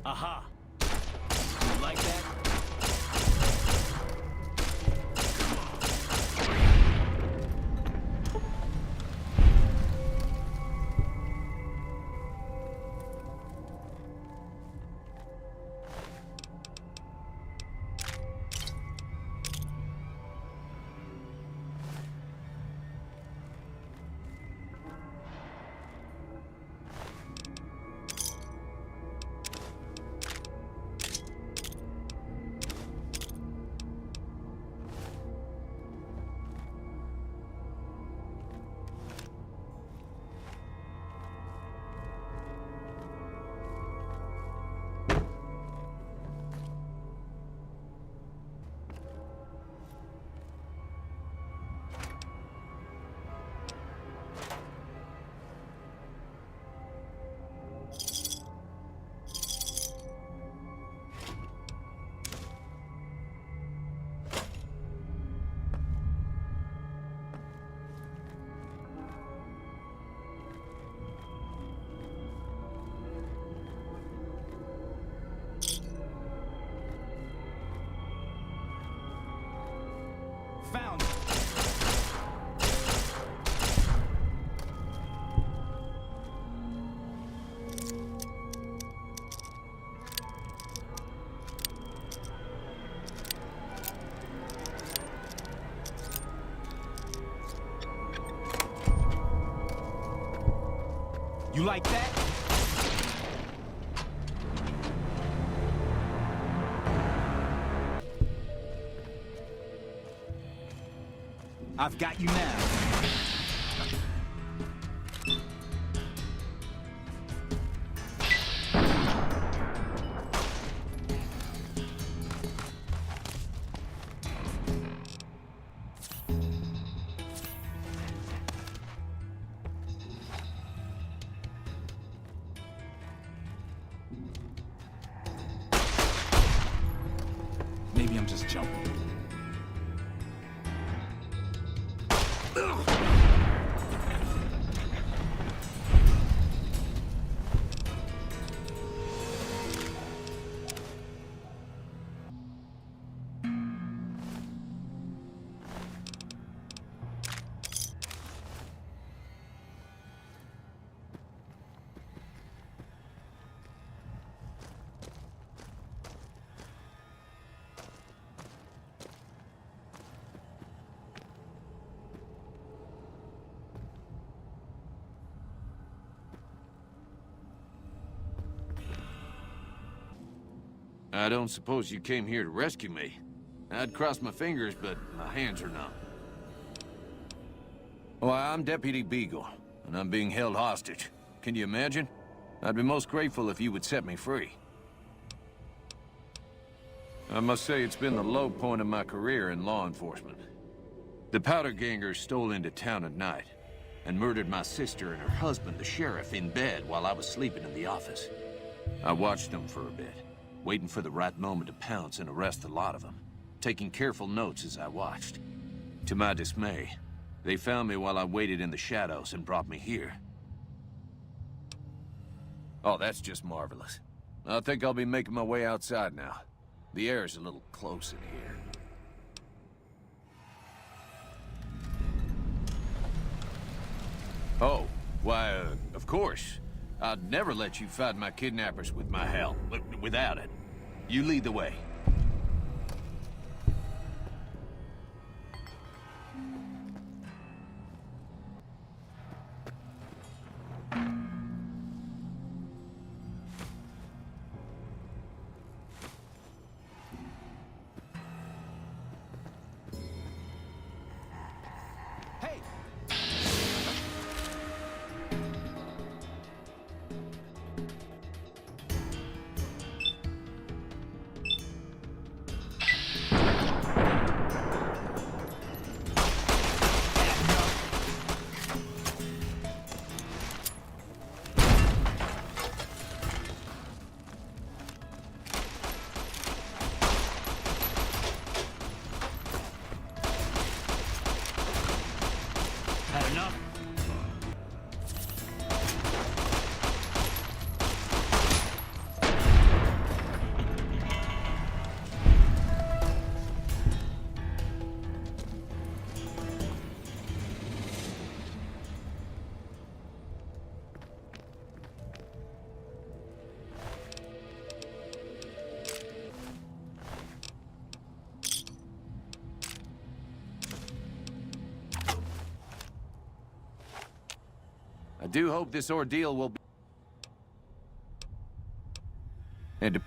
Aha! You like that? Found it. You like that? I've got you now. Maybe I'm just jumping. I don't suppose you came here to rescue me. I'd cross my fingers, but my hands are numb. Well, I'm Deputy Beagle, and I'm being held hostage. Can you imagine? I'd be most grateful if you would set me free. I must say it's been the low point of my career in law enforcement. The powder gangers stole into town at night and murdered my sister and her husband, the sheriff, in bed while I was sleeping in the office. I watched them for a bit, waiting for the right moment to pounce and arrest the lot of them, taking careful notes as I watched. To my dismay, they found me while I waited in the shadows and brought me here. Oh, that's just marvelous. I think I'll be making my way outside now. The air's a little close in here. Oh, why, of course. I'd never let you fight my kidnappers with my help, without it. You lead the way. Hey! do hope this ordeal will be... And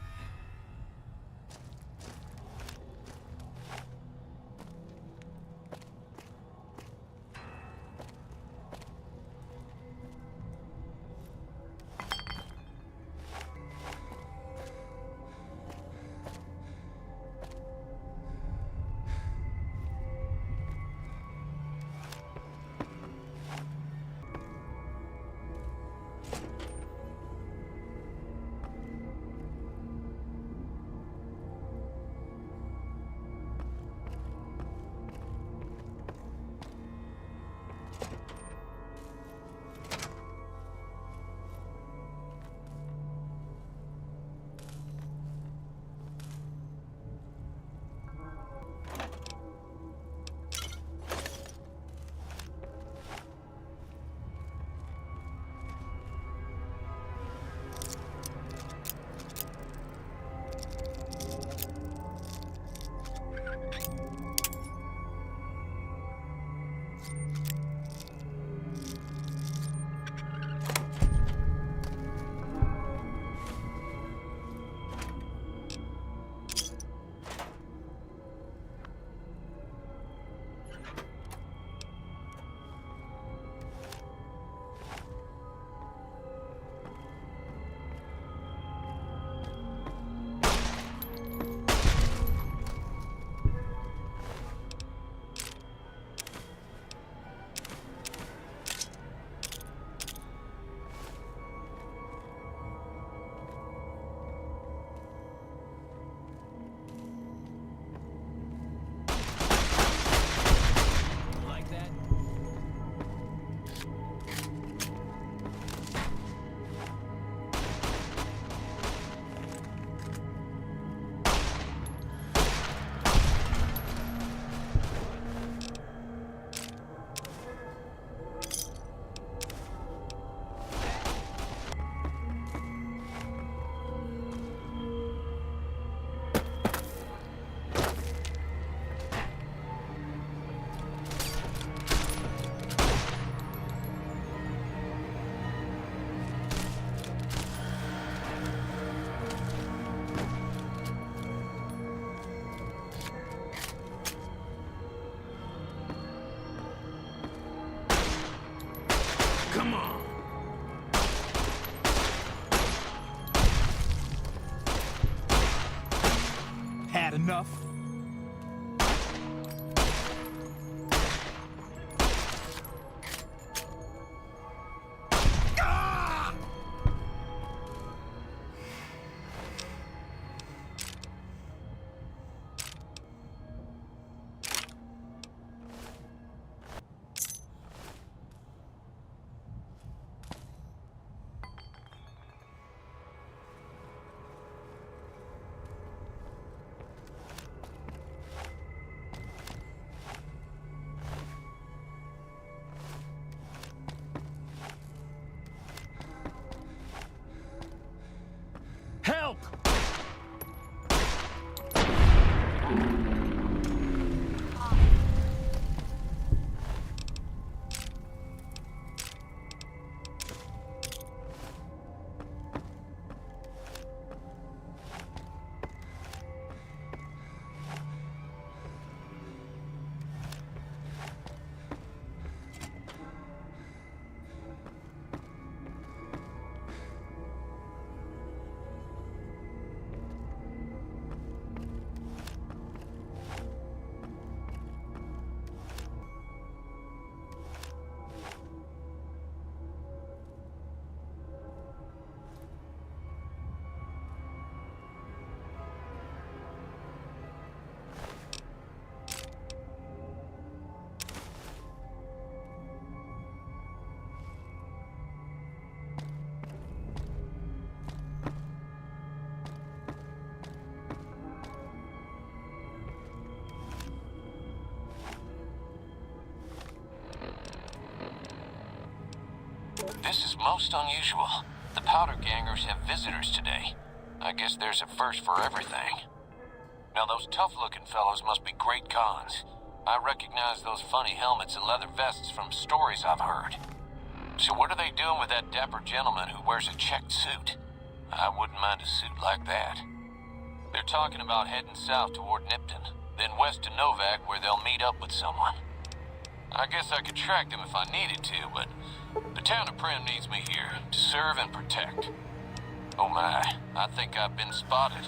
Like that? come on! Had enough? Help! This is most unusual. The Powder Gangers have visitors today. I guess there's a first for everything. Now those tough-looking fellows must be great cons. I recognize those funny helmets and leather vests from stories I've heard. So what are they doing with that dapper gentleman who wears a checked suit? I wouldn't mind a suit like that. They're talking about heading south toward Nipton, then west to Novak where they'll meet up with someone. I guess I could track them if I needed to, but the town of Primm needs me here to serve and protect. Oh my, I think I've been spotted.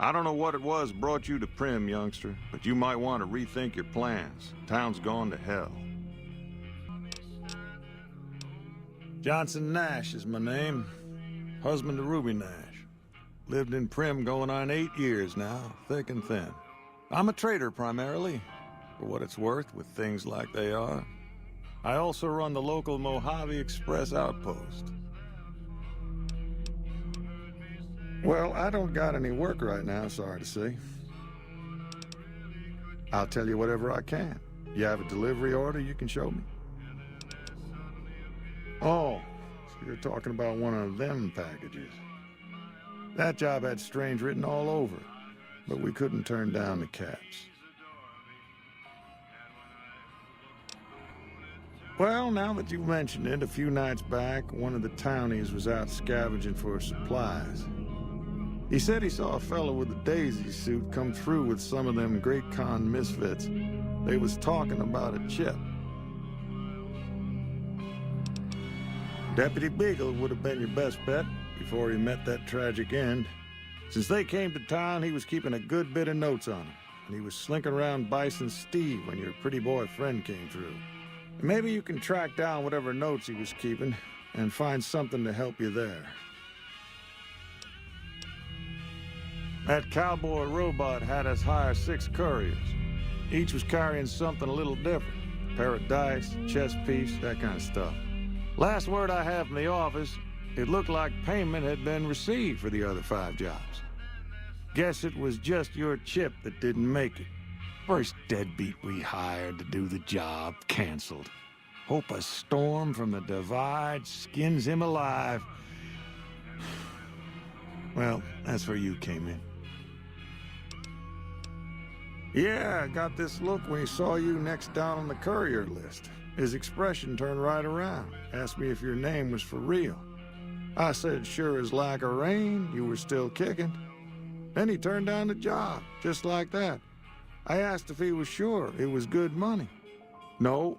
I don't know what it was brought you to Primm, youngster, but you might want to rethink your plans. Town's gone to hell. Johnson Nash is my name. Husband to Ruby Nash. Lived in Primm going on 8 years now, thick and thin. I'm a trader primarily, for what it's worth with things like they are. I also run the local Mojave Express outpost. Well, I don't got any work right now, sorry to say. I'll tell you whatever I can. You have a delivery order you can show me? Oh, so you're talking about one of them packages. That job had strange written all over it, but we couldn't turn down the caps. Well, now that you've mentioned it, a few nights back, one of the townies was out scavenging for supplies. He said he saw a fellow with a daisy suit come through with some of them Great Con misfits. They was talking about a chip. Deputy Beagle would have been your best bet before he met that tragic end. Since they came to town, he was keeping a good bit of notes on him, and he was slinking around Bison Steve when your pretty boy friend came through. And maybe you can track down whatever notes he was keeping and find something to help you there. That cowboy robot had us hire 6 couriers. Each was carrying something a little different. A pair of dice, chess piece, that kind of stuff. Last word I have from the office, it looked like payment had been received for the other 5 jobs. Guess it was just your chip that didn't make it. First deadbeat we hired to do the job canceled. Hope a storm from the divide skins him alive. Well, that's where you came in. Yeah, I got this look when he saw you next down on the courier list. His expression turned right around. Asked me if your name was for real. I said, sure as like a rain, you were still kicking. Then he turned down the job, just like that. I asked if he was sure it was good money. No,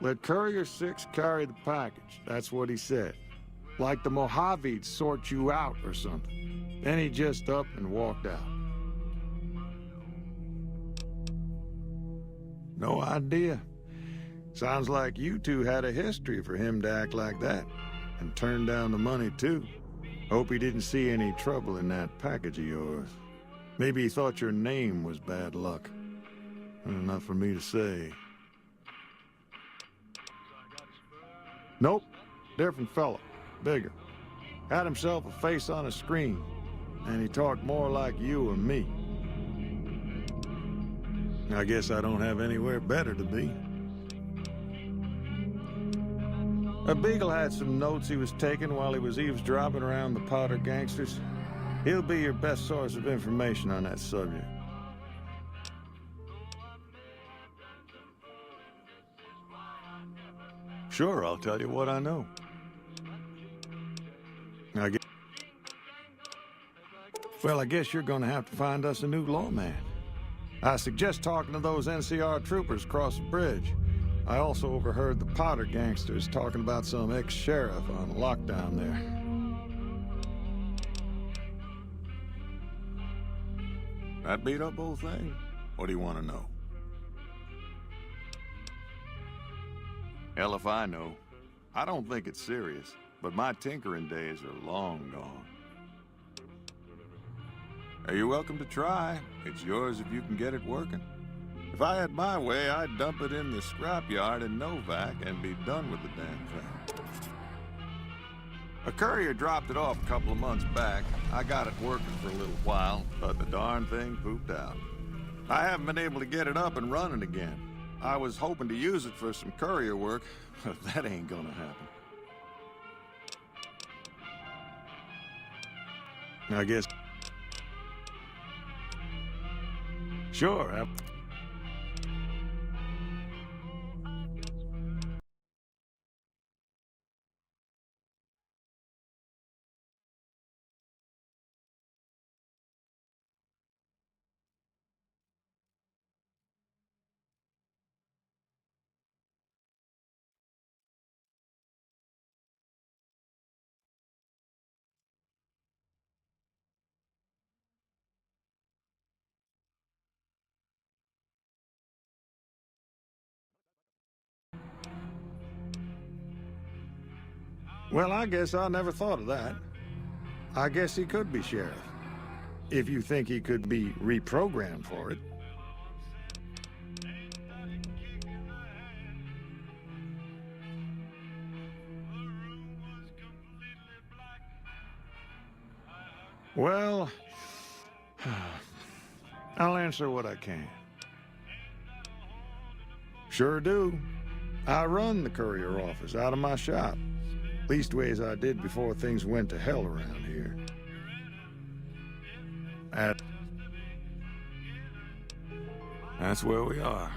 let Courier 6 carry the package. That's what he said. Like the Mojave'd sort you out or something. Then he just up and walked out. No idea. Sounds like you two had a history for him to act like that. And turn down the money, too. Hope he didn't see any trouble in that package of yours. Maybe he thought your name was bad luck. Not for me to say. Nope. Different fella. Bigger. Had himself a face on a screen. And he talked more like you or me. I guess I don't have anywhere better to be. A Beagle had some notes he was taking while he was eavesdropping around the Powder gangsters. He'll be your best source of information on that subject. Sure, I'll tell you what I know. I guess you're gonna have to find us a new lawman. I suggest talking to those NCR troopers across the bridge. I also overheard the Powder gangsters talking about some ex-sheriff on lockdown there. That beat up whole thing? What do you want to know? Hell if I know. I don't think it's serious, but my tinkering days are long gone. You're welcome to try. It's yours if you can get it working. If I had my way, I'd dump it in the scrapyard in Novak and be done with the damn thing. A courier dropped it off a couple of months back. I got it working for a little while, but the darn thing pooped out. I haven't been able to get it up and running again. I was hoping to use it for some courier work, but that ain't gonna happen. I guess... Sure, Well, I guess I never thought of that. I guess he could be sheriff. If you think he could be reprogrammed for it. Well, I'll answer what I can. Sure do. I run the courier office out of my shop. Leastways I did before things went to hell around here. That's where we are.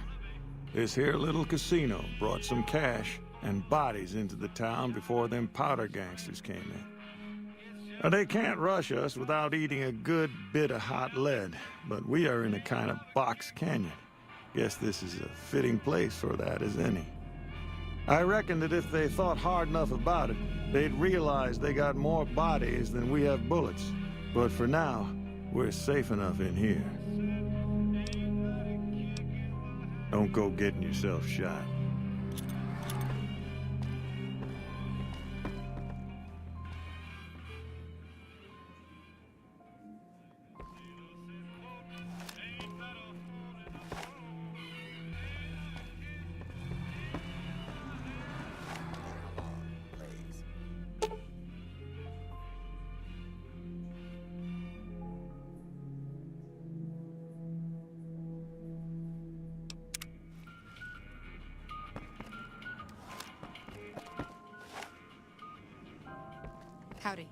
This here little casino brought some cash and bodies into the town before them Powder gangsters came in. They can't rush us without eating a good bit of hot lead, but we are in a kind of box canyon. Guess this is a fitting place for that as any. I reckon that if they thought hard enough about it, they'd realize they got more bodies than we have bullets. But for now, we're safe enough in here. Don't go getting yourself shot. Howdy.